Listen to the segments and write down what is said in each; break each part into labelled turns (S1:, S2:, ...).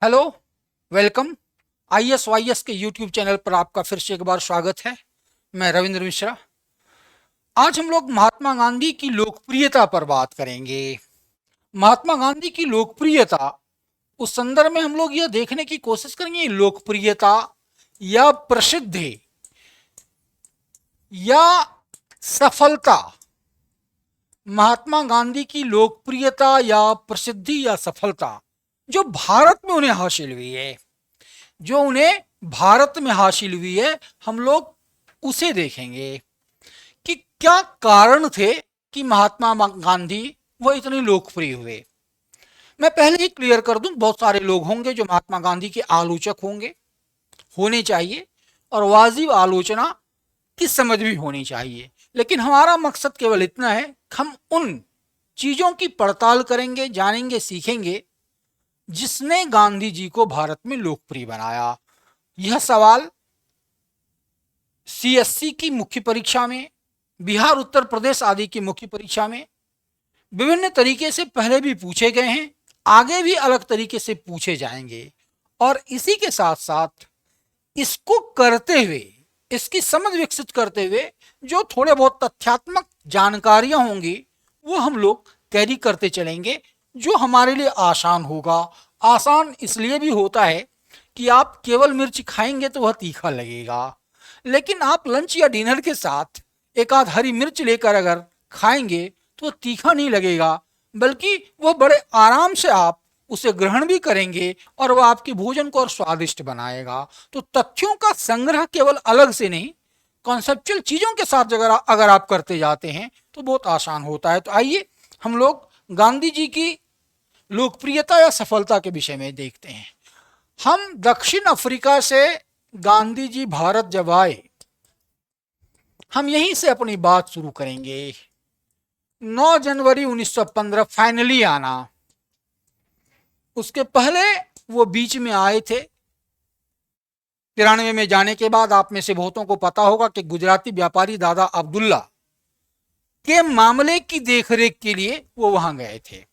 S1: Hello, welcome. ISYS के YouTube channel पर आपका फिर से एक बार स्वागत है। मैं रविंद्र मिश्रा। आज हम लोग महात्मा गांधी की लोकप्रियता पर बात करेंगे। महात्मा गांधी की लोकप्रियता, उस संदर्भ में हम लोग यह देखने की कोशिश करेंगे लोकप्रियता या प्रसिद्धि या सफलता। महात्मा गांधी की लोकप्रियता या प्रसिद्धि या सफलता जो भारत में उन्हें हासिल हुई है, जो उन्हें भारत में हासिल हुई है, हम लोग उसे देखेंगे कि क्या कारण थे कि महात्मा गांधी वो इतने लोकप्रिय हुए। मैं पहले ही क्लियर कर दूं, बहुत सारे लोग होंगे जो महात्मा गांधी के आलोचक होंगे, होने चाहिए, और वाजिब आलोचना की समझ भी होनी चाहिए। लेकिन हमारा मकसद केवल इतना है कि हम उन चीजों की पड़ताल करेंगे, जानेंगे, सीखेंगे जिसने गांधी जी को भारत में लोकप्रिय बनाया। यह सवाल CSC की मुख्य परीक्षा में, बिहार, उत्तर प्रदेश आदि की मुख्य परीक्षा में विभिन्न तरीके से पहले भी पूछे गए हैं, आगे भी अलग तरीके से पूछे जाएंगे। और इसी के साथ साथ इसको करते हुए, इसकी समझ विकसित करते हुए जो थोड़े बहुत तथ्यात्मक जानकारियां होंगी वो हम लोग कैरी करते चलेंगे, जो हमारे लिए आसान होगा। आसान इसलिए भी होता है कि आप केवल मिर्च खाएंगे तो वह तीखा लगेगा, लेकिन आप लंच या डिनर के साथ एक आध हरी मिर्च लेकर अगर खाएंगे तो तीखा नहीं लगेगा, बल्कि वह बड़े आराम से आप उसे ग्रहण भी करेंगे और वह आपके भोजन को और स्वादिष्ट बनाएगा। तो तथ्यों का संग्रह केवल अलग से नहीं, कॉन्सेप्चुअल चीजों के साथ अगर आप करते जाते हैं तो बहुत आसान होता है। तो आइए हम लोग गांधी जी की लोकप्रियता या सफलता के विषय में देखते हैं। हम दक्षिण अफ्रीका से गांधी जी भारत जब आए, हम यहीं से अपनी बात शुरू करेंगे। 9 जनवरी 1915 फाइनली आना। उसके पहले वो बीच में आए थे। 93 में जाने के बाद आप में से बहुतों को पता होगा कि गुजराती व्यापारी दादा अब्दुल्ला के मामले की देखरेख के लिए वो वहां गए थे।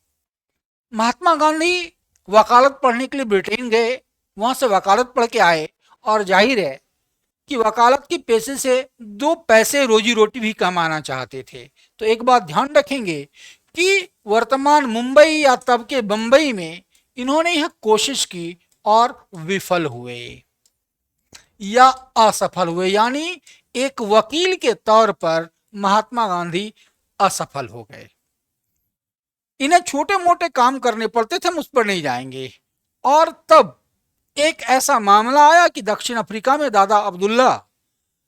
S1: महात्मा गांधी वकालत पढ़ने के लिए ब्रिटेन गए, वहां से वकालत पढ़ के आए, और जाहिर है कि वकालत के पैसे से दो पैसे रोजी रोटी भी कमाना चाहते थे। तो एक बात ध्यान रखेंगे कि वर्तमान मुंबई या तब के बंबई में इन्होंने यह कोशिश की और विफल हुए या असफल हुए, यानी एक वकील के तौर पर महात्मा गांधी असफल हो गए। इन्हें छोटे मोटे काम करने पड़ते थे, हम उस पर नहीं जाएंगे। और तब एक ऐसा मामला आया कि दक्षिण अफ्रीका में दादा अब्दुल्ला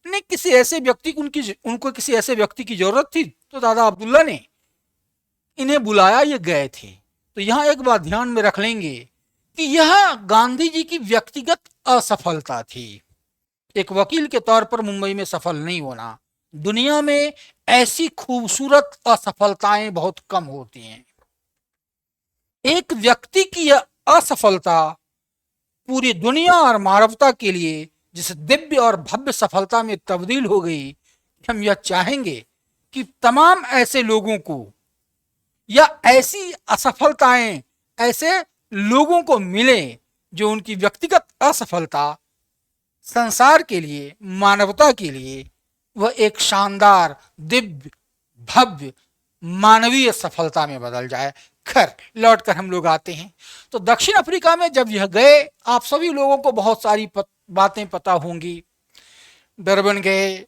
S1: ने किसी ऐसे व्यक्ति को उनको किसी ऐसे व्यक्ति की जरूरत थी, तो दादा अब्दुल्ला ने इन्हें बुलाया, ये गए थे। तो यहां एक बात ध्यान में रख लेंगे कि यह गांधी जी की व्यक्तिगत असफलता थी। एक वकील के तौर पर मुंबई में सफल नहीं होना, दुनिया में ऐसी खूबसूरत असफलताएं बहुत कम होती हैं। एक व्यक्ति की यह असफलता पूरी दुनिया और मानवता के लिए जिस दिव्य और भव्य सफलता में तब्दील हो गई, हम यह चाहेंगे कि तमाम ऐसे लोगों को या ऐसी असफलताएं ऐसे लोगों को मिले जो उनकी व्यक्तिगत असफलता संसार के लिए, मानवता के लिए वह एक शानदार, दिव्य, भव्य, मानवीय सफलता में बदल जाए। खैर, लौट कर हम लोग आते हैं। तो दक्षिण अफ्रीका में जब यह गए, आप सभी लोगों को बहुत सारी बातें पता होंगी। डरबन गए,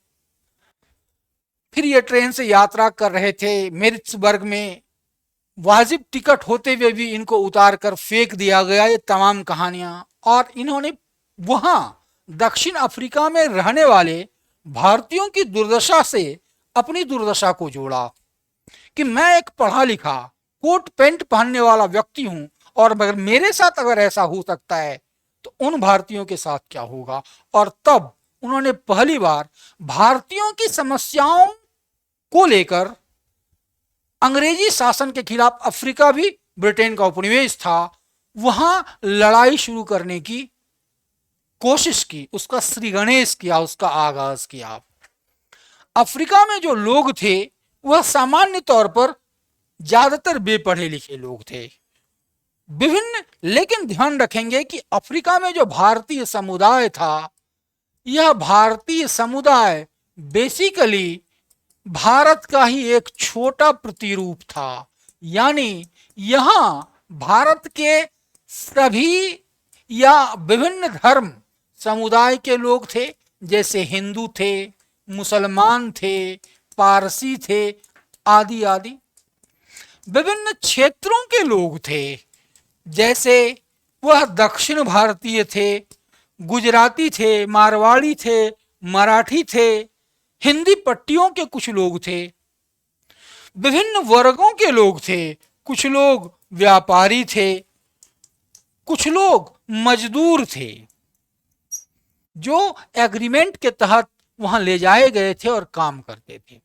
S1: फिर ये ट्रेन से यात्रा कर रहे थे मेरिट्सबर्ग में, वाजिब टिकट होते हुए भी इनको उतार कर फेंक दिया गया, ये तमाम कहानियां। और इन्होंने वहां दक्षिण अफ्रीका में रहने वाले भारतीयों की दुर्दशा से अपनी दुर्दशा को जोड़ा कि मैं एक पढ़ा लिखा, कोट पैंट पहनने वाला व्यक्ति हूं, और मगर मेरे साथ अगर ऐसा हो सकता है तो उन भारतीयों के साथ क्या होगा। और तब उन्होंने पहली बार भारतीयों की समस्याओं को लेकर, अंग्रेजी शासन के खिलाफ, अफ्रीका भी ब्रिटेन का उपनिवेश था, वहां लड़ाई शुरू करने की कोशिश की, उसका श्री गणेश किया, उसका आगाज किया। अफ्रीका में जो लोग थे वह सामान्य तौर पर ज्यादातर बेपढ़े लिखे लोग थे। विभिन्न, लेकिन ध्यान रखेंगे कि अफ्रीका में जो भारतीय समुदाय था, यह भारतीय समुदाय बेसिकली भारत का ही एक छोटा प्रतिरूप था। यानी यहां भारत के सभी या विभिन्न धर्म समुदाय के लोग थे, जैसे हिंदू थे, मुसलमान थे, पारसी थे, आदि आदि। विभिन्न क्षेत्रों के लोग थे, जैसे वह दक्षिण भारतीय थे, गुजराती थे, मारवाड़ी थे, मराठी थे, हिंदी पट्टियों के कुछ लोग थे। विभिन्न वर्गों के लोग थे, कुछ लोग व्यापारी थे, कुछ लोग मजदूर थे, जो एग्रीमेंट के तहत वहां ले जाए गए थे और काम करते थे।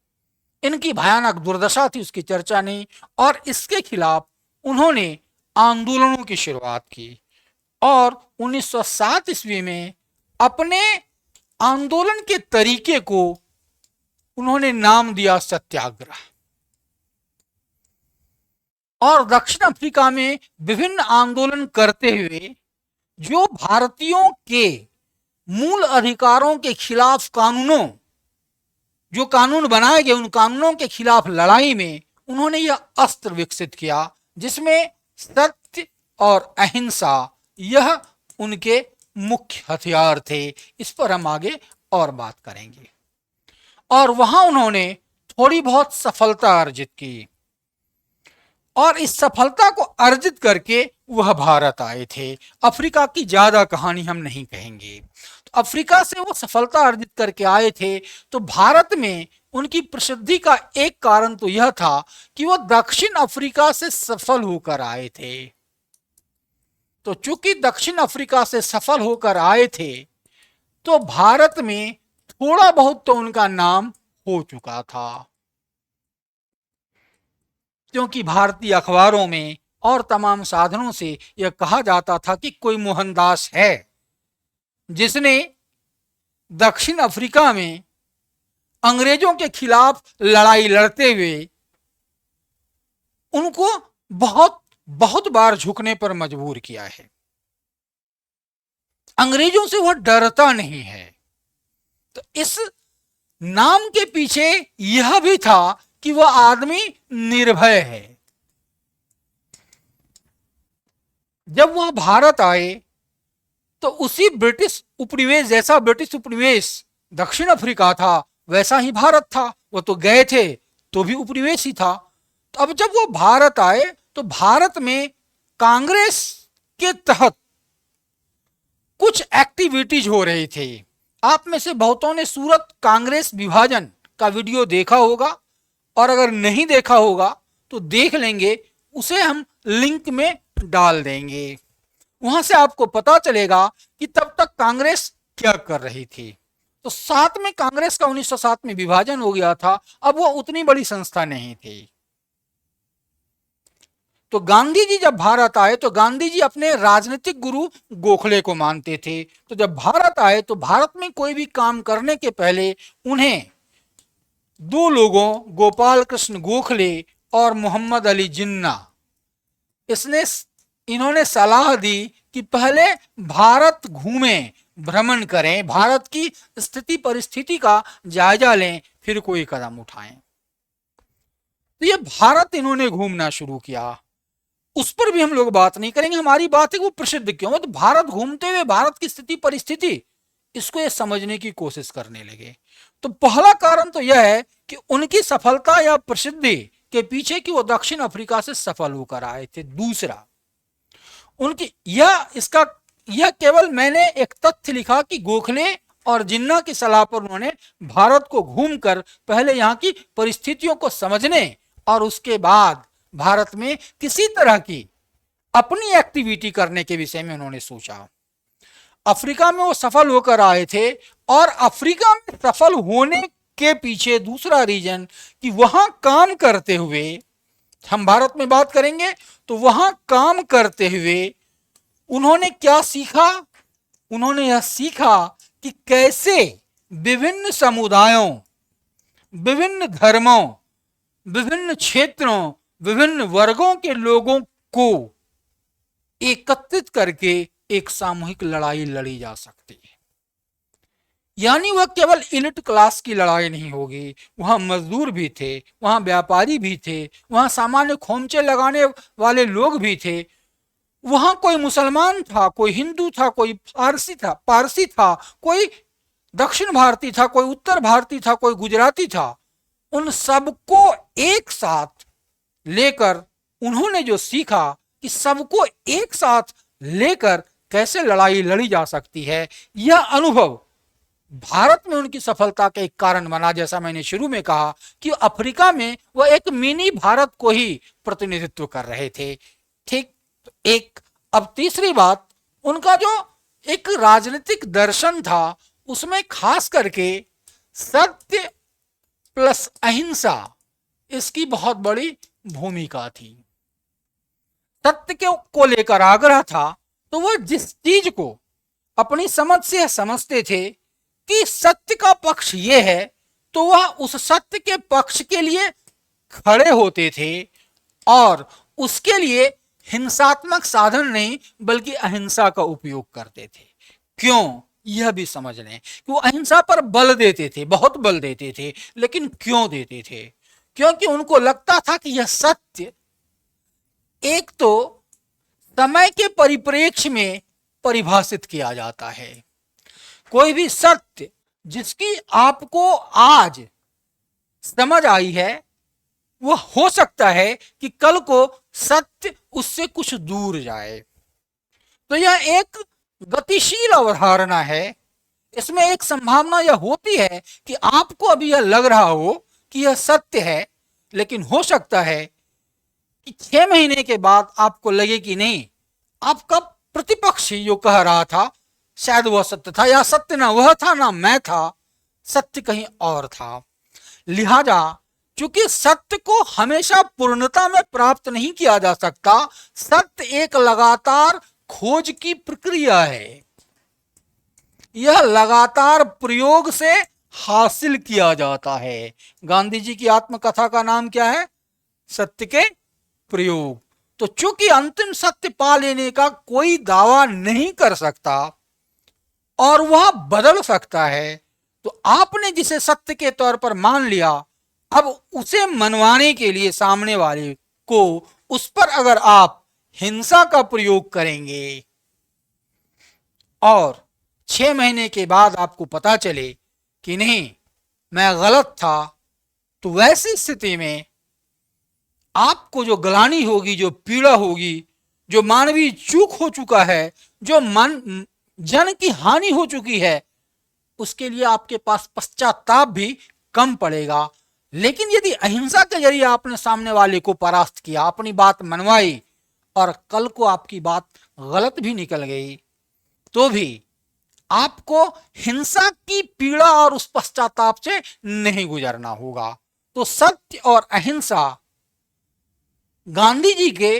S1: इनकी भयानक दुर्दशा थी, उसकी चर्चा नहीं, और इसके खिलाफ उन्होंने आंदोलनों की शुरुआत की और 1907 ईस्वी में अपने आंदोलन के तरीके को उन्होंने नाम दिया सत्याग्रह। और दक्षिण अफ्रीका में विभिन्न आंदोलन करते हुए जो भारतीयों के मूल अधिकारों के खिलाफ कानूनों, जो कानून बनाए गए उन कानूनों के खिलाफ लड़ाई में उन्होंने यह अस्त्र विकसित किया, जिसमें सत्य और अहिंसा यह उनके मुख्य हथियार थे। इस पर हम आगे और बात करेंगे। और वहां उन्होंने थोड़ी बहुत सफलता अर्जित की, और इस सफलता को अर्जित करके वह भारत आए थे। अफ्रीका की ज्यादा कहानी हम नहीं कहेंगे। तो अफ्रीका से वो सफलता अर्जित करके आए थे, तो भारत में उनकी प्रसिद्धि का एक कारण तो यह था कि वो दक्षिण अफ्रीका से सफल होकर आए थे। तो चूंकि दक्षिण अफ्रीका से सफल होकर आए थे, तो भारत में थोड़ा बहुत तो उनका नाम हो चुका था, क्योंकि भारतीय अखबारों में और तमाम साधनों से यह कहा जाता था कि कोई मोहनदास है जिसने दक्षिण अफ्रीका में अंग्रेजों के खिलाफ लड़ाई लड़ते हुए उनको बहुत बहुत बार झुकने पर मजबूर किया है। अंग्रेजों से वह डरता नहीं है। तो इस नाम के पीछे यह भी था कि वह आदमी निर्भय है। जब वह भारत आए तो उसी ब्रिटिश उपनिवेश, जैसा ब्रिटिश उपनिवेश दक्षिण अफ्रीका था वैसा ही भारत था। वो तो गए थे तो भी उपनिवेश ही था। तो अब जब वो भारत आए तो भारत में कांग्रेस के तहत कुछ एक्टिविटीज हो रही थी। आप में से बहुतों ने सूरत कांग्रेस विभाजन का वीडियो देखा होगा, और अगर नहीं देखा होगा तो देख लेंगे, उसे हम लिंक में डाल देंगे। वहां से आपको पता चलेगा कि तब तक कांग्रेस क्या कर रही थी। तो 7 में कांग्रेस का 1907 में विभाजन हो गया था। अब वो उतनी बड़ी संस्था नहीं थी। तो गांधी जी जब भारत आए तो गांधी जी अपने राजनीतिक गुरु गोखले को मानते थे। तो जब भारत आए तो भारत में कोई भी काम करने के पहले उन्हें 2 लोगों, गोपाल कृष्ण गोखले और मोहम्मद अली जिन्ना, इन्होंने सलाह दी कि पहले भारत घूमें, भ्रमण करें, भारत की स्थिति परिस्थिति का जायजा लें, फिर कोई कदम उठाएं। तो ये भारत इन्होंने घूमना शुरू किया। उस पर भी हम लोग बात नहीं करेंगे। हमारी बात है वो प्रसिद्ध क्यों है। तो भारत घूमते हुए भारत की स्थिति परिस्थिति, इसको ये समझने की कोशिश करने लगे। तो पहला कारण तो यह है कि उनकी सफलता या प्रसिद्धि के पीछे कि वो दक्षिण अफ्रीका से सफल होकर आए थे। दूसरा, उनकी यह केवल मैंने एक तथ्य लिखा कि गोखले और जिन्ना की सलाह पर उन्होंने भारत को घूमकर पहले यहाँ की परिस्थितियों को समझने और उसके बाद भारत में किसी तरह की अपनी एक्टिविटी करने के विषय में उन्होंने सोचा। अफ्रीका में वो सफल होकर आए थे, और अफ्रीका में सफल होने के पीछे दूसरा रीजन कि वहां काम करते हुए, हम भारत में बात करेंगे तो वहां काम करते हुए उन्होंने क्या सीखा। उन्होंने यह सीखा कि कैसे विभिन्न समुदायों, विभिन्न धर्मों, विभिन्न क्षेत्रों, विभिन्न वर्गों के लोगों को एकत्रित करके एक सामूहिक लड़ाई लड़ी जा सकती है। यानी वह केवल इलिट क्लास की लड़ाई नहीं होगी, वहां मजदूर भी थे, वहां व्यापारी भी थे, वहां सामान्य खोमचे लगाने वाले लोग भी थे, वहां कोई मुसलमान था, कोई हिंदू था, कोई पारसी था, कोई दक्षिण भारतीय था, कोई उत्तर भारतीय था, कोई गुजराती था। उन सबको एक साथ लेकर उन्होंने जो सीखा कि सबको एक साथ लेकर कैसे लड़ाई लड़ी जा सकती है, यह अनुभव भारत में उनकी सफलता का एक कारण बना। जैसा मैंने शुरू में कहा कि अफ्रीका में वह एक मिनी भारत को ही प्रतिनिधित्व कर रहे थे। ठीक, एक अब तीसरी बात, उनका जो एक राजनीतिक दर्शन था उसमें खास करके सत्य प्लस अहिंसा, इसकी बहुत बड़ी भूमिका थी। सत्य को लेकर आग्रह था, तो वह जिस चीज को अपनी समझ से समझते थे कि सत्य का पक्ष ये है, तो वह उस सत्य के पक्ष के लिए खड़े होते थे और उसके लिए हिंसात्मक साधन नहीं बल्कि अहिंसा का उपयोग करते थे। क्यों, यह भी समझ लें कि वो अहिंसा पर बल देते थे, बहुत बल देते थे, लेकिन क्यों देते थे? क्योंकि उनको लगता था कि यह सत्य एक तो समय के परिप्रेक्ष्य में परिभाषित किया जाता है। कोई भी सत्य जिसकी आपको आज समझ आई है, वह हो सकता है कि कल को सत्य उससे कुछ दूर जाए। तो यह एक गतिशील अवधारणा है। इसमें एक संभावना यह होती है कि आपको अभी यह लग रहा हो कि यह सत्य है, लेकिन हो सकता है कि 6 महीने के बाद आपको लगे कि नहीं, आपका प्रतिपक्षी जो कह रहा था शायद वह सत्य था, या सत्य ना वह था ना मैं था, सत्य कहीं और था। लिहाजा चूंकि सत्य को हमेशा पूर्णता में प्राप्त नहीं किया जा सकता, सत्य एक लगातार खोज की प्रक्रिया है। यह लगातार प्रयोग से हासिल किया जाता है। गांधी जी की आत्मकथा का नाम क्या है? सत्य के प्रयोग। तो चूंकि अंतिम सत्य पा लेने का कोई दावा नहीं कर सकता और वह बदल सकता है, तो आपने जिसे सत्य के तौर पर मान लिया, अब उसे मनवाने के लिए सामने वाले को उस पर अगर आप हिंसा का प्रयोग करेंगे और 6 महीने के बाद आपको पता चले कि नहीं मैं गलत था, तो वैसी स्थिति में आपको जो ग्लानि होगी, जो पीड़ा होगी, जो मानवीय चूक हो चुका है, जो जन की हानि हो चुकी है, उसके लिए आपके पास पश्चाताप भी कम पड़ेगा। लेकिन यदि अहिंसा के जरिए आपने सामने वाले को परास्त किया, अपनी बात मनवाई और कल को आपकी बात गलत भी निकल गई, तो भी आपको हिंसा की पीड़ा और उस पश्चाताप से नहीं गुजरना होगा। तो सत्य और अहिंसा गांधी जी के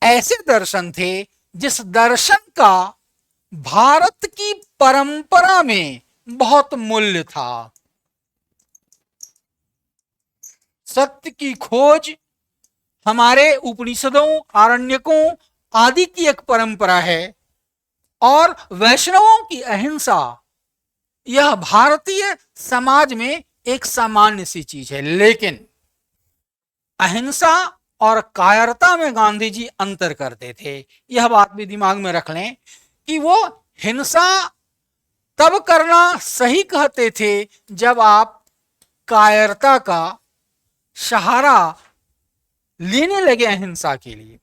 S1: ऐसे दर्शन थे जिस दर्शन का भारत की परंपरा में बहुत मूल्य था। सत्य की खोज हमारे उपनिषदों, आरण्यकों आदि की एक परंपरा है और वैष्णवों की अहिंसा यह भारतीय समाज में एक सामान्य सी चीज है। लेकिन अहिंसा और कायरता में गांधी जी अंतर करते थे। यह बात भी दिमाग में रख लें कि वो हिंसा तब करना सही कहते थे जब आप कायरता का सहारा लेने लगे अहिंसा के लिए।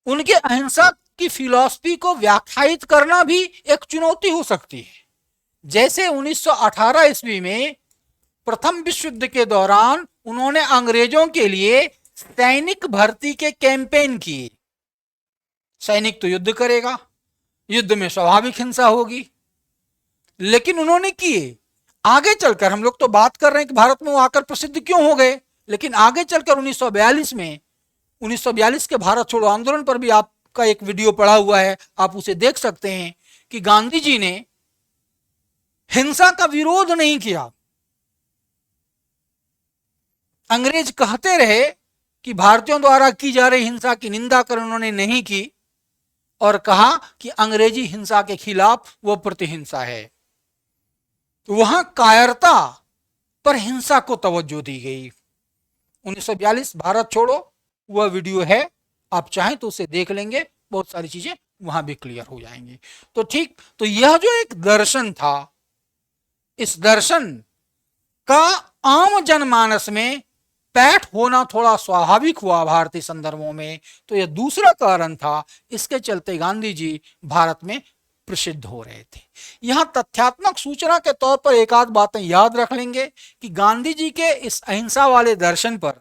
S1: उनके अहिंसा की फिलॉसफी को व्याख्यायित करना भी एक चुनौती हो सकती है। जैसे 1918 ईस्वी में प्रथम विश्व युद्ध के दौरान उन्होंने अंग्रेजों के लिए सैनिक भर्ती के कैंपेन किए। सैनिक तो युद्ध करेगा, युद्ध में स्वाभाविक हिंसा होगी, लेकिन उन्होंने किए। आगे चलकर हम लोग तो बात कर रहे हैं कि भारत में वो आकर प्रसिद्ध क्यों हो गए, लेकिन आगे चलकर 1942 में 1942 के भारत छोड़ो आंदोलन पर भी आपका एक वीडियो पड़ा हुआ है, आप उसे देख सकते हैं कि गांधी जी ने हिंसा का विरोध नहीं किया। अंग्रेज कहते रहे कि भारतीयों द्वारा की जा रही हिंसा की निंदा कर उन्होंने नहीं की और कहा कि अंग्रेजी हिंसा के खिलाफ वो प्रतिहिंसा है। तो वहां कायरता पर हिंसा को तवज्जो दी गई। 1942 भारत छोड़ो वह वीडियो है, आप चाहें तो उसे देख लेंगे, बहुत सारी चीजें वहां भी क्लियर हो जाएंगी। तो ठीक, तो यह जो एक दर्शन था, इस दर्शन का आम जनमानस में पैठ होना थोड़ा स्वाभाविक हुआ भारतीय संदर्भों में। तो यह दूसरा कारण था, इसके चलते गांधी जी भारत में प्रसिद्ध हो रहे थे। यहां तथ्यात्मक सूचना के तौर पर एक आध बातें याद रख लेंगे कि गांधी जी के इस अहिंसा वाले दर्शन पर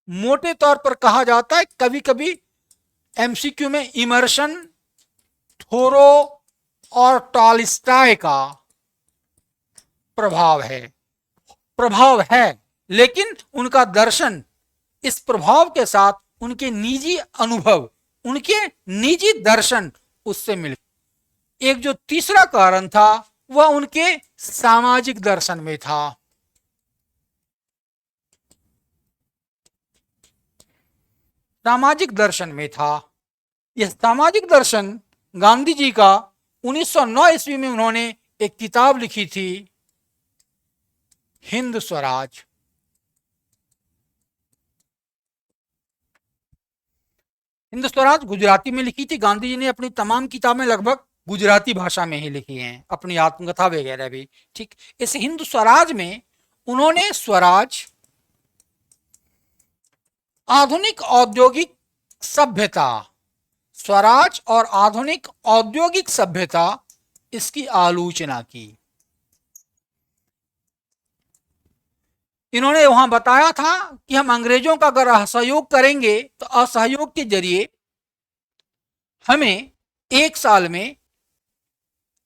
S1: मोटे तौर पर कहा जाता है, कभी कभी एमसीक्यू में, इमर्शन, थोरो और टॉलस्टॉय का प्रभाव है, लेकिन उनका दर्शन इस प्रभाव के साथ उनके निजी अनुभव, उनके निजी दर्शन उससे मिले। एक जो तीसरा कारण था वह उनके सामाजिक दर्शन में था। सामाजिक दर्शन में था। यह सामाजिक दर्शन गांधी जी का 1909 ईस्वी में उन्होंने एक किताब लिखी थी, हिंद स्वराज। हिंद स्वराज गुजराती में लिखी थी। गांधी जी ने अपनी तमाम किताबें लगभग गुजराती भाषा में ही लिखी हैं, अपनी आत्मकथा वगैरह भी। ठीक, इस हिंद स्वराज में उन्होंने स्वराज, आधुनिक औद्योगिक सभ्यता, स्वराज और आधुनिक औद्योगिक सभ्यता, इसकी आलोचना की। इन्होंने वहां बताया था कि हम अंग्रेजों का अगर असहयोग करेंगे तो असहयोग के जरिए हमें 1 साल में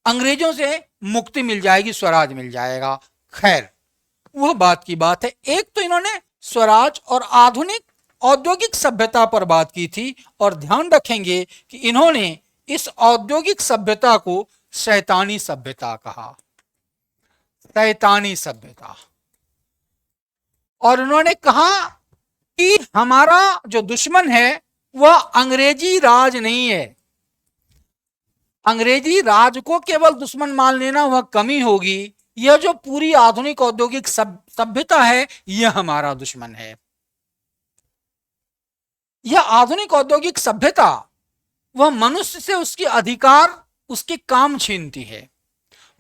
S1: अंग्रेजों से मुक्ति मिल जाएगी, स्वराज मिल जाएगा। खैर, वह बात की बात है। एक तो इन्होंने स्वराज और आधुनिक औद्योगिक सभ्यता पर बात की थी, और ध्यान रखेंगे कि इन्होंने इस औद्योगिक सभ्यता को शैतानी सभ्यता कहा, शैतानी सभ्यता। और उन्होंने कहा कि हमारा जो दुश्मन है वह अंग्रेजी राज नहीं है। अंग्रेजी राज को केवल दुश्मन मान लेना वह कमी होगी। यह जो पूरी आधुनिक औद्योगिक सभ्यता है, यह हमारा दुश्मन है। यह आधुनिक औद्योगिक सभ्यता वह मनुष्य से उसके अधिकार, उसके काम छीनती है।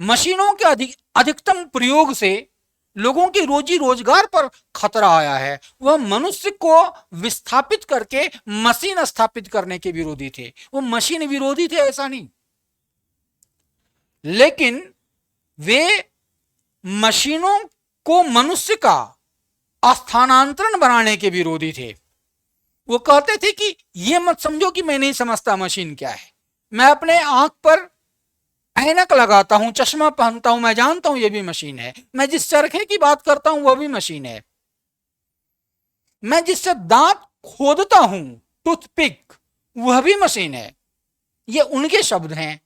S1: मशीनों के अधिकतम प्रयोग से लोगों की रोजी रोजगार पर खतरा आया है। वह मनुष्य को विस्थापित करके मशीन स्थापित करने के विरोधी थे। वो मशीन विरोधी थे ऐसा नहीं, लेकिन वे मशीनों को मनुष्य का स्थानांतरण बनाने के विरोधी थे। वो कहते थे कि ये मत समझो कि मैं नहीं समझता मशीन क्या है। मैं अपने आंख पर ऐनक लगाता हूं, चश्मा पहनता हूं, मैं जानता हूं ये भी मशीन है। मैं जिस चरखे की बात करता हूं वह भी मशीन है। मैं जिससे दांत खोदता हूं, टूथपिक, वह भी मशीन है। ये उनके शब्द हैं,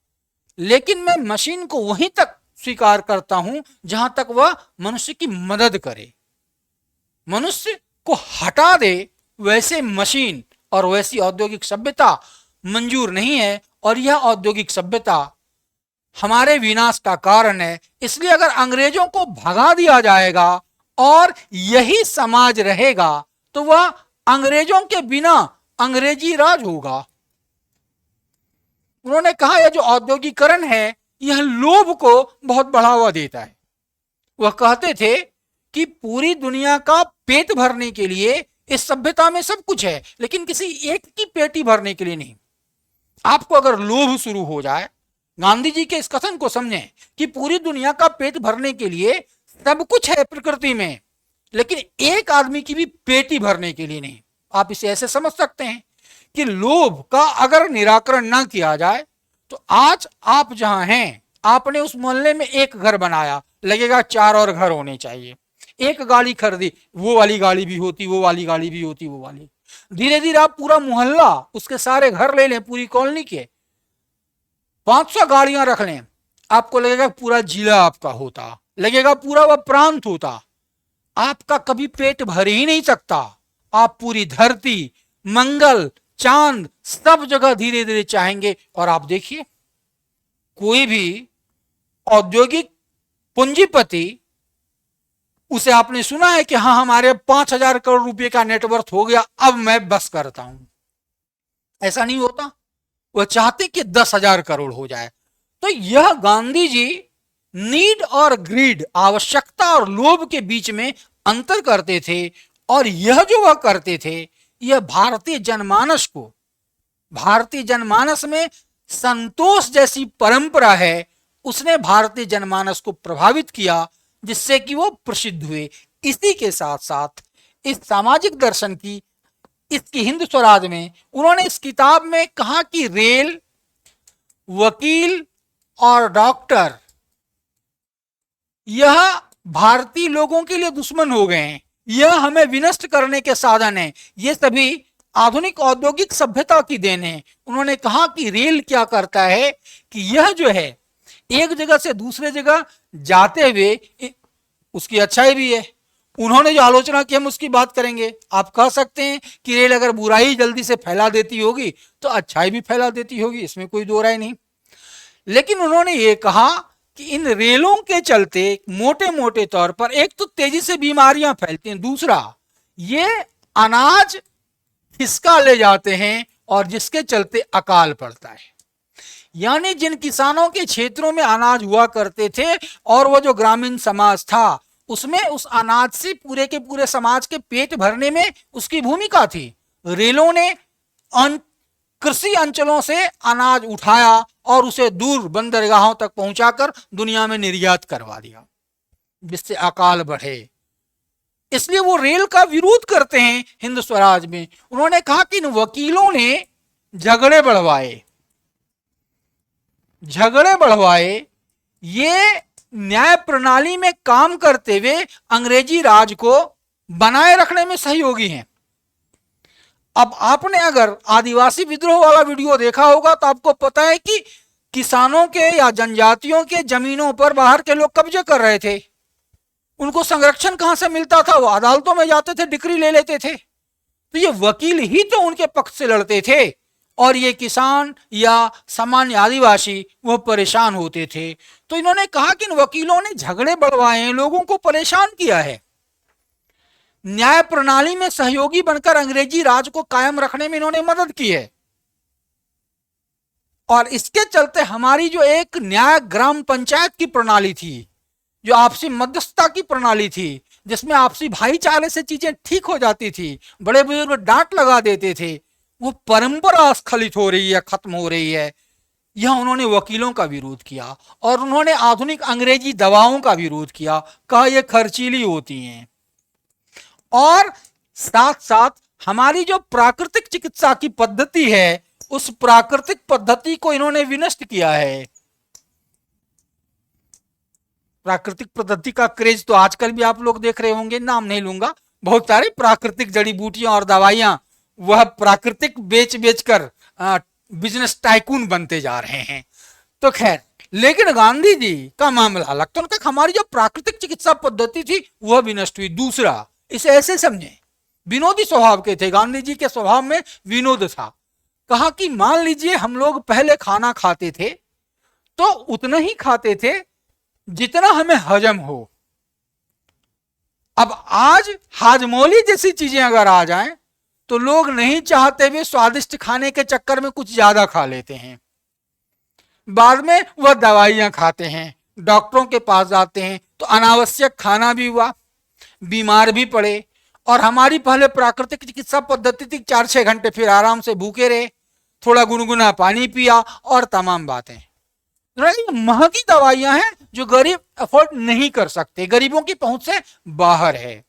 S1: लेकिन मैं मशीन को वहीं तक स्वीकार करता हूं जहां तक वह मनुष्य की मदद करे। मनुष्य को हटा दे वैसे मशीन और वैसी औद्योगिक सभ्यता मंजूर नहीं है, और यह औद्योगिक सभ्यता हमारे विनाश का कारण है। इसलिए अगर अंग्रेजों को भगा दिया जाएगा और यही समाज रहेगा तो वह अंग्रेजों के बिना अंग्रेजी राज होगा। उन्होंने कहा यह जो औद्योगिकरण है यह लोभ को बहुत बढ़ावा देता है। वह कहते थे कि पूरी दुनिया का पेट भरने के लिए इस सभ्यता में सब कुछ है, लेकिन किसी एक की पेटी भरने के लिए नहीं। आपको अगर लोभ शुरू हो जाए, गांधी जी के इस कथन को समझें कि पूरी दुनिया का पेट भरने के लिए सब कुछ है प्रकृति में, लेकिन एक आदमी की भी पेटी भरने के लिए नहीं। आप इसे ऐसे समझ सकते हैं कि लोभ का अगर निराकरण ना किया जाए तो आज आप जहां हैं, आपने उस मोहल्ले में एक घर बनाया, लगेगा 4 और घर होने चाहिए। एक गाड़ी खरीदी, वो वाली गाड़ी भी होती, वो वाली गाड़ी भी होती, वो वाली। धीरे धीरे आप पूरा मोहल्ला, उसके सारे घर ले लें, पूरी कॉलोनी के 500 गाड़ियां रख लें, आपको लगेगा पूरा जिला आपका होता, लगेगा पूरा वह प्रांत होता। आपका कभी पेट भर ही नहीं सकता। आप पूरी धरती, मंगल, चांद सब जगह धीरे धीरे चाहेंगे। और आप देखिए, कोई भी औद्योगिक पूंजीपति, उसे आपने सुना है कि हाँ हमारे 5,000 करोड़ रुपए का नेटवर्थ हो गया, अब मैं बस करता हूं। ऐसा नहीं होता। वह चाहते कि 10,000 करोड़ हो जाए। तो यह गांधी जी नीड और ग्रीड, आवश्यकता और लोभ के बीच में अंतर करते थे। और यह जो वह करते थे, यह भारतीय जनमानस में संतोष जैसी परंपरा है, उसने भारतीय जनमानस को प्रभावित किया, जिससे कि वो प्रसिद्ध हुए। इसी के साथ साथ इस सामाजिक दर्शन की, इसकी हिंद स्वराज में उन्होंने इस किताब में कहा कि रेल, वकील और डॉक्टर यह भारतीय लोगों के लिए दुश्मन हो गए हैं, यह हमें विनष्ट करने के साधन है, ये सभी आधुनिक औद्योगिक सभ्यता की देन है। उन्होंने कहा कि रेल क्या करता है कि यह जो है एक जगह से दूसरे जगह जाते हुए उसकी अच्छाई भी है। उन्होंने जो आलोचना की हम उसकी बात करेंगे। आप कह सकते हैं कि रेल अगर बुराई जल्दी से फैला देती होगी तो अच्छाई भी फैला देती होगी, इसमें कोई दो राय नहीं। लेकिन उन्होंने ये कहा कि इन रेलों के चलते मोटे मोटे तौर पर एक तो तेजी से बीमारियां फैलती हैं, दूसरा ये अनाज खिसका ले जाते हैं और जिसके चलते अकाल पड़ता है। यानी जिन किसानों के क्षेत्रों में अनाज हुआ करते थे और वो जो ग्रामीण समाज था, उसमें उस अनाज से पूरे के पूरे समाज के पेट भरने में उसकी भूमिका थी। रेलों ने कृषि अंचलों से अनाज उठाया और उसे दूर बंदरगाहों तक पहुंचाकर दुनिया में निर्यात करवा दिया, जिससे अकाल बढ़े। इसलिए वो रेल का विरोध करते हैं हिंद स्वराज में। उन्होंने कहा कि इन वकीलों ने झगड़े बढ़वाए, ये न्याय प्रणाली में काम करते हुए अंग्रेजी राज को बनाए रखने में सहयोगी हैं। अब आपने अगर आदिवासी विद्रोह वाला वीडियो देखा होगा तो आपको पता है कि किसानों के या जनजातियों के जमीनों पर बाहर के लोग कब्जे कर रहे थे। उनको संरक्षण कहां से मिलता था? वो अदालतों में जाते थे, डिक्री ले लेते थे। तो ये वकील ही तो उनके पक्ष से लड़ते थे और ये किसान या सामान्य आदिवासी वो परेशान होते थे। तो इन्होंने कहा कि इन वकीलों ने झगड़े बढ़वाए हैं, लोगों को परेशान किया है। न्याय प्रणाली में सहयोगी बनकर अंग्रेजी राज को कायम रखने में इन्होंने मदद की है। और इसके चलते हमारी जो एक न्याय ग्राम पंचायत की प्रणाली थी, जो आपसी मध्यस्थता की प्रणाली थी, जिसमें आपसी भाईचारे से चीजें ठीक हो जाती थी, बड़े बुजुर्ग डांट लगा देते थे, वो परंपरा स्खलित हो रही है, खत्म हो रही है। यह उन्होंने वकीलों का विरोध किया और उन्होंने आधुनिक अंग्रेजी दवाओं का विरोध किया, कहा यह खर्चीली होती हैं। और साथ साथ हमारी जो प्राकृतिक चिकित्सा की पद्धति है, उस प्राकृतिक पद्धति को इन्होंने विनष्ट किया है। प्राकृतिक पद्धति का क्रेज तो आजकल भी आप लोग देख रहे होंगे, नाम नहीं लूंगा, बहुत सारे प्राकृतिक जड़ी बूटियां और दवाइयां वह प्राकृतिक बेच बेचकर बिजनेस टाइकून बनते जा रहे हैं। तो खैर, लेकिन गांधी जी का मामला अलग। तो उनका हमारी जो प्राकृतिक चिकित्सा पद्धति थी वह विनष्ट हुई। दूसरा, इसे ऐसे समझे, विनोदी स्वभाव के थे गांधी जी के, स्वभाव में विनोद था। कहा कि मान लीजिए हम लोग पहले खाना खाते थे तो उतना ही खाते थे जितना हमें हजम हो। अब आज हाजमौली जैसी चीजें अगर आ जाएं तो लोग नहीं चाहते हुए स्वादिष्ट खाने के चक्कर में कुछ ज्यादा खा लेते हैं। बाद में वह दवाइयां खाते हैं, डॉक्टरों के पास जाते हैं, तो अनावश्यक खाना भी हुआ, बीमार भी पड़े। और हमारी पहले प्राकृतिक चिकित्सा पद्धति थी 4-6 घंटे फिर आराम से भूखे रहे, थोड़ा गुनगुना पानी पिया और तमाम बातें। महंगी दवाइयां हैं जो गरीब अफोर्ड नहीं कर सकते, गरीबों की पहुंच से बाहर है।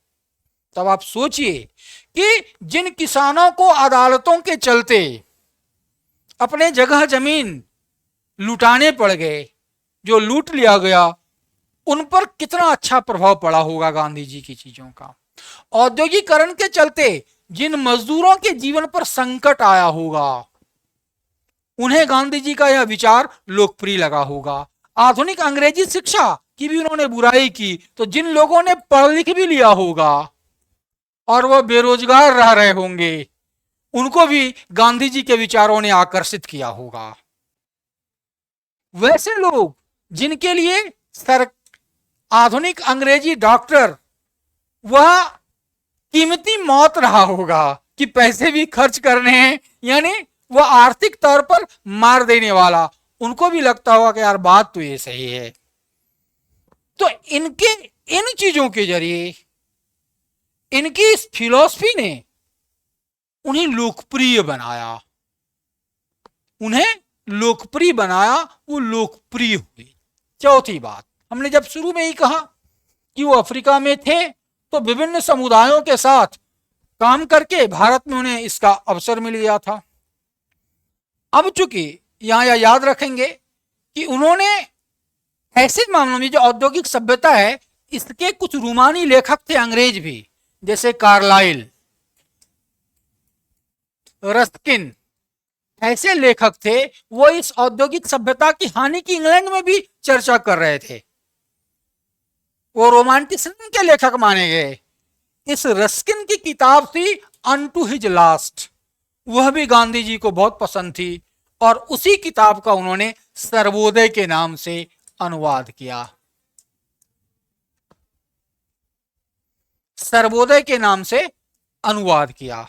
S1: तब आप सोचिए कि जिन किसानों को अदालतों के चलते अपने जगह जमीन लुटाने पड़ गए, जो लूट लिया गया, उन पर कितना अच्छा प्रभाव पड़ा होगा गांधी जी की चीजों का। औद्योगिकरण के चलते जिन मजदूरों के जीवन पर संकट आया होगा, उन्हें गांधी जी का यह विचार लोकप्रिय लगा होगा। आधुनिक अंग्रेजी शिक्षा की भी उन्होंने बुराई की, तो जिन लोगों ने पढ़ लिख भी लिया होगा और वो बेरोजगार रह रहे होंगे, उनको भी गांधी जी के विचारों ने आकर्षित किया होगा। वैसे लोग जिनके लिए सर आधुनिक अंग्रेजी डॉक्टर वह कीमती मौत रहा होगा कि पैसे भी खर्च करने हैं, यानी वह आर्थिक तौर पर मार देने वाला, उनको भी लगता होगा कि यार बात तो ये सही है। तो इनके इन चीजों के जरिए, इनकी इस फिलॉसफी ने उन्हें लोकप्रिय बनाया, उन्हें लोकप्रिय बनाया, वो लोकप्रिय हुए। चौथी बात, हमने जब शुरू में ही कहा कि वो अफ्रीका में थे तो विभिन्न समुदायों के साथ काम करके भारत में उन्हें इसका अवसर मिल गया था। अब चूंकि यहां याद रखेंगे कि उन्होंने ऐसे मामलों में जो औद्योगिक सभ्यता है, इसके कुछ रूमानी लेखक थे अंग्रेज भी, जैसे कार्लाइल, रस्किन, ऐसे लेखक थे, वो इस औद्योगिक सभ्यता की हानि की इंग्लैंड में भी चर्चा कर रहे थे। वो रोमांटिसिज्म के लेखक माने गए। इस रस्किन की किताब थी अनटू हिज लास्ट, वह भी गांधी जी को बहुत पसंद थी और उसी किताब का उन्होंने सर्वोदय के नाम से अनुवाद किया। सर्वोदय के नाम से अनुवाद किया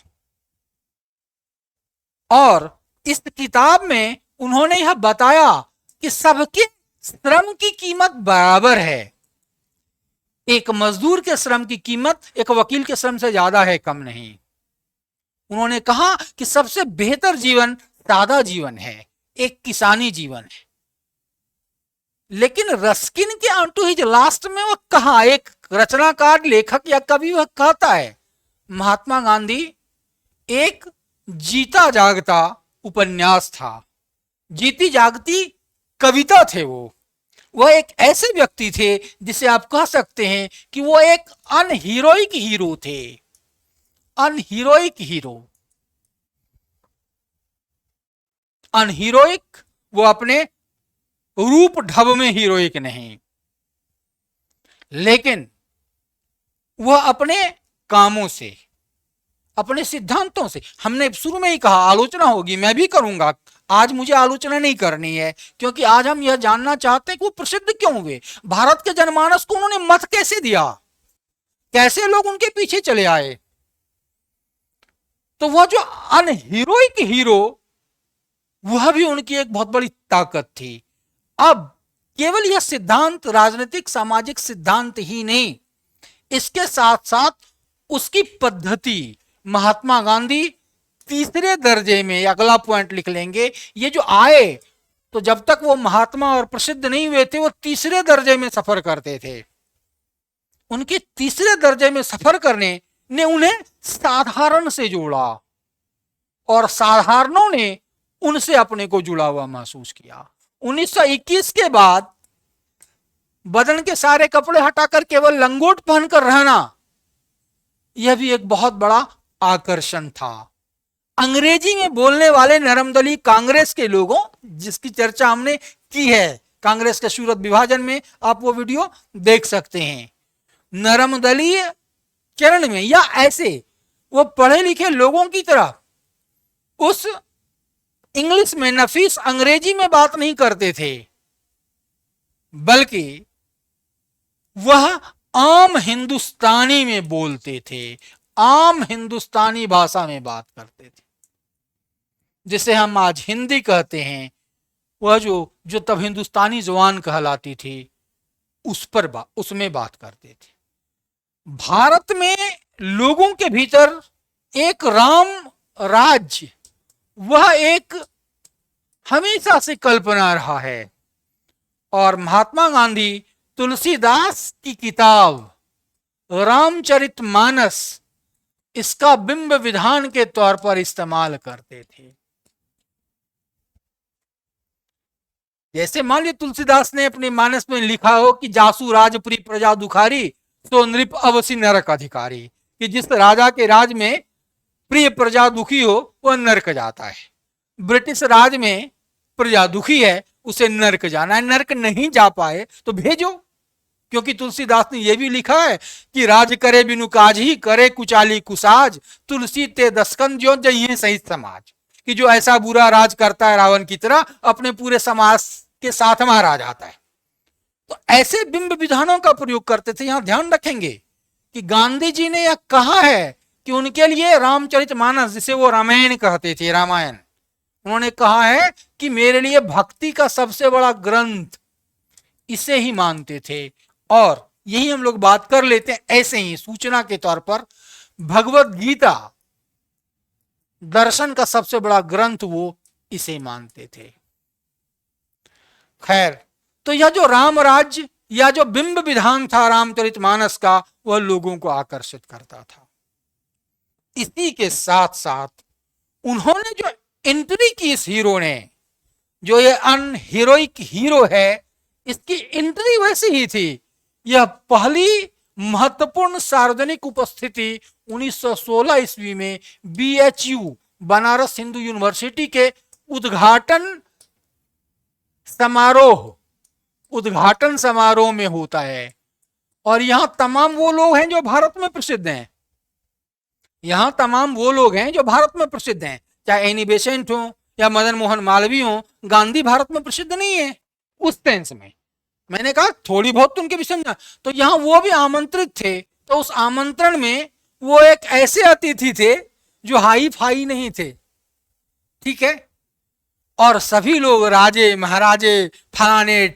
S1: और इस किताब में उन्होंने यह बताया कि सबके श्रम की कीमत बराबर है। एक मजदूर के श्रम की कीमत एक वकील के श्रम से ज्यादा है, कम नहीं। उन्होंने कहा कि सबसे बेहतर जीवन सादा जीवन है, एक किसानी जीवन है। लेकिन रस्किन के अनटू हिज लास्ट में वह कहा, एक रचनाकार, लेखक या कवि वह कहता है, महात्मा गांधी एक जीता जागता उपन्यास था, जीती जागती कविता थे। वह एक ऐसे व्यक्ति थे जिसे आप कह सकते हैं कि वो एक अनहीरोइक हीरो थे, अनहीरोइक हीरो। अनहीरोइक, वो अपने रूप ढब में हीरोइक नहीं, लेकिन वह अपने कामों से, अपने सिद्धांतों से, हमने शुरू में ही कहा आलोचना होगी, मैं भी करूंगा। आज मुझे आलोचना नहीं करनी है, क्योंकि आज हम यह जानना चाहते हैं कि वो प्रसिद्ध क्यों हुए, भारत के जनमानस को उन्होंने मत कैसे दिया, कैसे लोग उनके पीछे चले आए। तो वह जो अनहीरोइक हीरो, वह भी उनकी एक बहुत बड़ी ताकत थी। अब केवल यह सिद्धांत राजनीतिक सामाजिक सिद्धांत ही नहीं, इसके साथ साथ उसकी पद्धति, महात्मा गांधी तीसरे दर्जे में, अगला पॉइंट लिख लेंगे, ये जो आए तो जब तक वो महात्मा और प्रसिद्ध नहीं हुए थे, वो तीसरे दर्जे में सफर करते थे। उनके तीसरे दर्जे में सफर करने ने उन्हें साधारण से जोड़ा और साधारणों ने उनसे अपने को जुड़ा हुआ महसूस किया। 1921 के बाद बदन के सारे कपड़े हटाकर केवल लंगोट पहनकर रहना, यह भी एक बहुत बड़ा आकर्षण था। अंग्रेजी में बोलने वाले नरमदली कांग्रेस के लोगों, जिसकी चर्चा हमने की है कांग्रेस के सूरत विभाजन में, आप वो वीडियो देख सकते हैं। नरमदलीय चरण में या ऐसे वो पढ़े लिखे लोगों की तरह उस इंग्लिश में नफीस अंग्रेजी में बात नहीं करते थे, बल्कि वह आम हिंदुस्तानी में बोलते थे, आम हिंदुस्तानी भाषा में बात करते थे, जिसे हम आज हिंदी कहते हैं। वह जो तब हिंदुस्तानी जुबान कहलाती थी, उसमें बात करते थे। भारत में लोगों के भीतर एक राम राज्य, वह एक हमेशा से कल्पना रहा है। और महात्मा गांधी तुलसीदास की किताब रामचरितमानस इसका बिंब विधान के तौर पर इस्तेमाल करते थे। जैसे मान लीजिए तुलसीदास ने अपने मानस में लिखा हो कि जासु राजपुरी प्रजा दुखारी तो नृप अवसि नरक अधिकारी, कि जिस राजा के राज में प्रिय प्रजा दुखी हो वह नरक जाता है। ब्रिटिश राज में प्रजा दुखी है, उसे नरक जाना है, नरक नहीं जा पाए तो भेजो, क्योंकि तुलसीदास ने यह भी लिखा है कि राज करे बिनु काज ही करे कुचाली कुसाज, तुलसी ते दस्कन जो जइए सही समाज। कि जो ऐसा बुरा राज करता है रावण की तरह, अपने पूरे समाज के साथ मारा जाता है। तो ऐसे बिंब विधानों का प्रयोग करते थे। यहां ध्यान रखेंगे कि गांधी जी ने यह कहा है कि उनके लिए रामचरितमानस, जिसे वो रामायण कहते थे, रामायण, उन्होंने कहा है कि मेरे लिए भक्ति का सबसे बड़ा ग्रंथ, इसे ही मानते थे। और यही हम लोग बात कर लेते हैं ऐसे ही सूचना के तौर पर। भगवत गीता दर्शन का सबसे बड़ा ग्रंथ वो इसे मानते थे। खैर, तो यह जो राम राज्य या जो बिंब विधान था रामचरितमानस का, वह लोगों को आकर्षित करता था। इसी के साथ साथ उन्होंने जो एंट्री की इस हीरो ने, जो ये अनहीरोइक हीरो है, इसकी एंट्री वैसी ही थी। यह पहली महत्वपूर्ण सार्वजनिक उपस्थिति 1916 ईस्वी में BHU बनारस हिंदू यूनिवर्सिटी के उद्घाटन समारोह में होता है। और यहां तमाम वो लोग हैं जो भारत में प्रसिद्ध हैं। यहां तमाम वो लोग हैं जो भारत में प्रसिद्ध हैं, चाहे एनी बेसेंट हो या मदन मोहन मालवीय हो। गांधी भारत में प्रसिद्ध नहीं है उस सेंस में। मैंने कहा थोड़ी बहुत तो उनके विषय में, तो यहां वो भी आमंत्रित थे। तो उस आमंत्रण में वो एक ऐसे अतिथि थे जो हाई फाई नहीं थे, ठीक है। और सभी लोग राजे महाराजे फलाने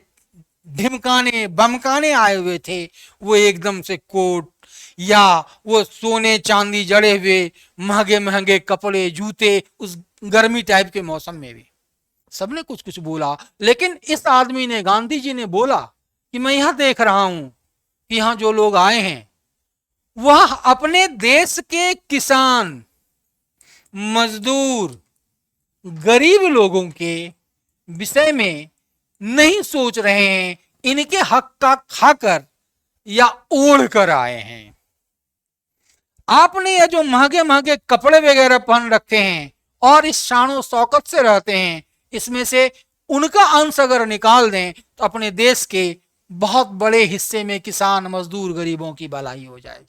S1: ढिमकाने बमकाने आए हुए थे। वो एकदम से कोट या वो सोने चांदी जड़े हुए महंगे महंगे कपड़े जूते, उस गर्मी टाइप के मौसम में भी सबने कुछ कुछ बोला। लेकिन इस आदमी ने, गांधी जी ने बोला कि मैं यहां देख रहा हूं कि यहां जो लोग आए हैं वह अपने देश के किसान, मजदूर, गरीब लोगों के विषय में नहीं सोच रहे हैं, इनके हक का खाकर या ओढ़ कर आए हैं। आपने ये जो महंगे महंगे कपड़े वगैरह पहन रखे हैं और इस शानो शौकत से रहते हैं, इसमें से उनका अंश अगर निकाल दें तो अपने देश के बहुत बड़े हिस्से में किसान, मजदूर, गरीबों की भलाई हो जाएगी।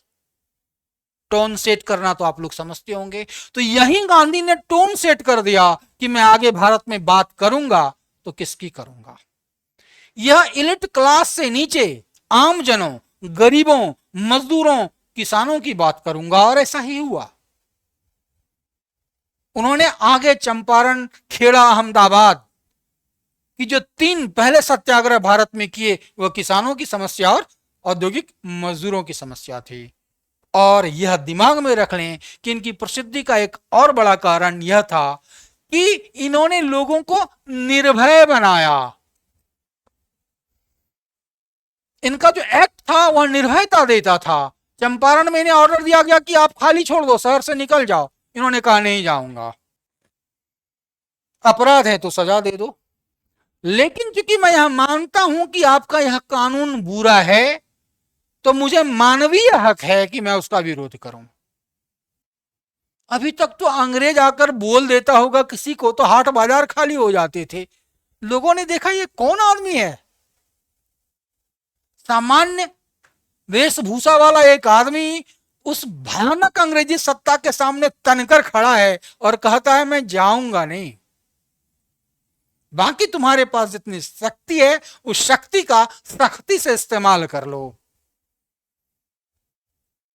S1: टोन सेट करना तो आप लोग समझते होंगे। तो यही गांधी ने टोन सेट कर दिया कि मैं आगे भारत में बात करूंगा तो किसकी करूंगा। यह इलिट क्लास से नीचे आम जनों, गरीबों, मजदूरों, किसानों की बात करूंगा। और ऐसा ही हुआ। उन्होंने आगे चंपारण, खेड़ा, अहमदाबाद की जो 3 पहले सत्याग्रह भारत में किए, वह किसानों की समस्या और औद्योगिक मजदूरों की समस्या थी। और यह दिमाग में रख लें कि इनकी प्रसिद्धि का एक और बड़ा कारण यह था कि इन्होंने लोगों को निर्भय बनाया। इनका जो एक्ट था वह निर्भयता देता था। चंपारण में इन्हें ऑर्डर दिया गया कि आप खाली छोड़ दो, शहर से निकल जाओ। इन्होंने कहा नहीं जाऊंगा, अपराध है तो सजा दे दो। लेकिन चूंकि मैं यह मानता हूं कि आपका यह कानून बुरा है, तो मुझे मानवीय हक है कि मैं उसका विरोध करूं। अभी तक तो अंग्रेज आकर बोल देता होगा किसी को तो हाट बाजार खाली हो जाते थे। लोगों ने देखा ये कौन आदमी है, सामान्य वेशभूषा वाला एक आदमी उस भयानक अंग्रेजी सत्ता के सामने तनकर खड़ा है और कहता है मैं जाऊंगा नहीं। बाकी तुम्हारे पास जितनी शक्ति है उस शक्ति का सख्ती से इस्तेमाल कर लो।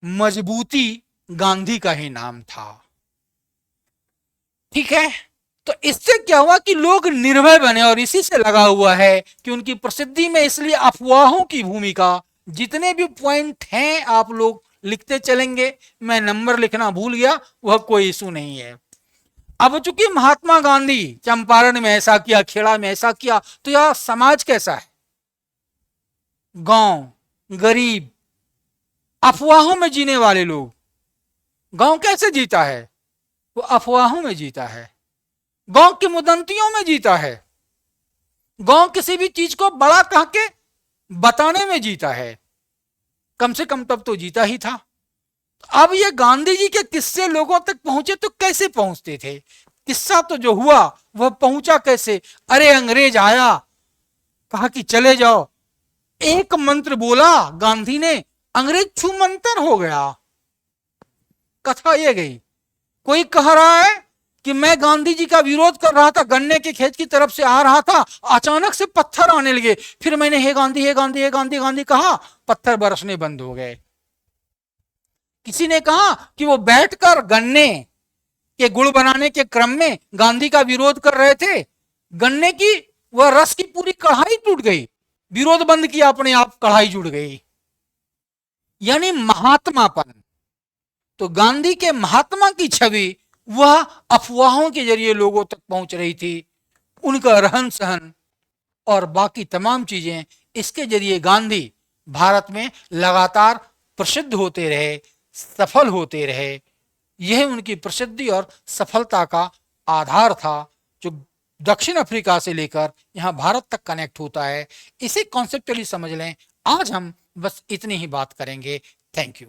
S1: मजबूती गांधी का ही नाम था, ठीक है। तो इससे क्या हुआ कि लोग निर्भय बने। और इसी से लगा हुआ है कि उनकी प्रसिद्धि में इसलिए अफवाहों की भूमिका। जितने भी पॉइंट हैं आप लोग लिखते चलेंगे, मैं नंबर लिखना भूल गया, वह कोई इशू नहीं है। अब चूंकि महात्मा गांधी चंपारण में ऐसा किया, खेड़ा में ऐसा किया, तो यह समाज कैसा है? गांव, गरीब, अफवाहों में जीने वाले लोग। गांव कैसे जीता है? वो अफवाहों में जीता है, गांव की मुदंतियों में जीता है, गांव किसी भी चीज को बड़ा कह के बताने में जीता है। कम से कम तब तो जीता ही था। अब ये गांधी जी के किस्से लोगों तक पहुंचे तो कैसे पहुंचते थे? किस्सा तो जो हुआ वह पहुंचा कैसे? अरे अंग्रेज आया, कहा कि चले जाओ, एक मंत्र बोला गांधी ने, अंग्रेज छू मंतर हो गया। कथा ये गई। कोई कह रहा है कि मैं गांधी जी का विरोध कर रहा था, गन्ने के खेत की तरफ से आ रहा था, अचानक से पत्थर आने लगे, फिर मैंने हे गांधी हे गांधी हे गांधी गांधी कहा, पत्थर बरसने बंद हो गए। किसी ने कहा कि वो बैठकर गन्ने के गुड़ बनाने के क्रम में गांधी का विरोध कर रहे थे, गन्ने की वह रस की पूरी कढ़ाई टूट गई, विरोध बंद किया, अपने आप कढ़ाई जुड़ गई। यानी महात्मापन। तो गांधी के महात्मा की छवि वह अफवाहों के जरिए लोगों तक पहुंच रही थी, उनका रहन सहन और बाकी तमाम चीजें, इसके जरिए गांधी भारत में लगातार प्रसिद्ध होते रहे, सफल होते रहे। यह उनकी प्रसिद्धि और सफलता का आधार था, जो दक्षिण अफ्रीका से लेकर यहां भारत तक कनेक्ट होता है। इसे कॉन्सेप्चुअली समझ लें। आज हम बस इतनी ही बात करेंगे। Thank you.